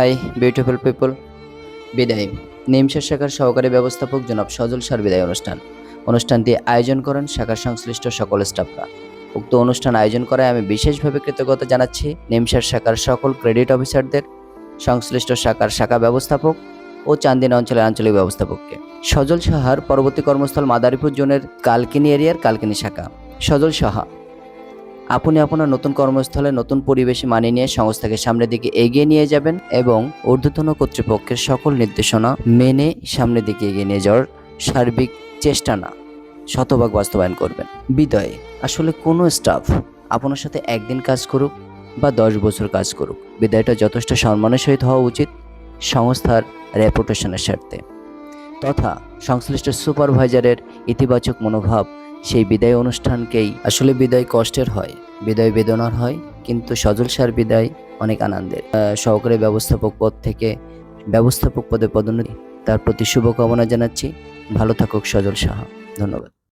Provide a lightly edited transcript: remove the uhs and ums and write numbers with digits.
Hi beautiful people. বিদায়। নিমসার শাখার সহকারী ব্যবস্থাপক জনাব সজল স্যার বিদায় অনুষ্ঠানটি আয়োজন করেন শাখার সংশ্লিষ্ট সকল স্টাফরা। উক্ত অনুষ্ঠান আয়োজন করায় আমি বিশেষভাবে কৃতজ্ঞতা জানাচ্ছি নিমসার শাখার সকল ক্রেডিট অফিসারদের, সংশ্লিষ্ট শাখার শাখা ব্যবস্থাপক ও চান্দিনা অঞ্চলের আঞ্চলিক ব্যবস্থাপককে। সজল সাহার পরবর্তী কর্মস্থল মাদারীপুর জোনের কালকিনি এরিয়ার কালকিনি শাখা। সজল সাহা, আপনি আপনার নতুন কর্মস্থলে নতুন পরিবেশে মানিয়ে নিয়ে সংস্থাকে সামনের দিকে এগিয়ে নিয়ে যাবেন এবং ঊর্ধ্বতন কর্তৃপক্ষের সকল নির্দেশনা মেনে সামনের দিকে এগিয়ে নিয়ে যাওয়ার সার্বিক চেষ্টা না শতভাগ বাস্তবায়ন করবেন। বিদায়। আসলে কোনো স্টাফ আপনার সাথে একদিন কাজ করুক বা 10 বছর কাজ করুক, বিদায়টা যথেষ্ট সম্মানের সহিত হওয়া উচিত সংস্থার রেপুটেশনের স্বার্থে, তথা সংশ্লিষ্ট সুপারভাইজারের ইতিবাচক মনোভাব সেই বিদায় অনুষ্ঠানকেই আসলে বিদায় কষ্টের হয়, বিদায় বেদনার হয়, কিন্তু সজল স্যার বিদায় অনেক আনন্দের। সহকারী ব্যবস্থাপক পদ থেকে ব্যবস্থাপক পদে পদোন্নতি, তার প্রতি শুভকামনা জানাচ্ছি। ভালো থাকুক সজল সাহা। ধন্যবাদ।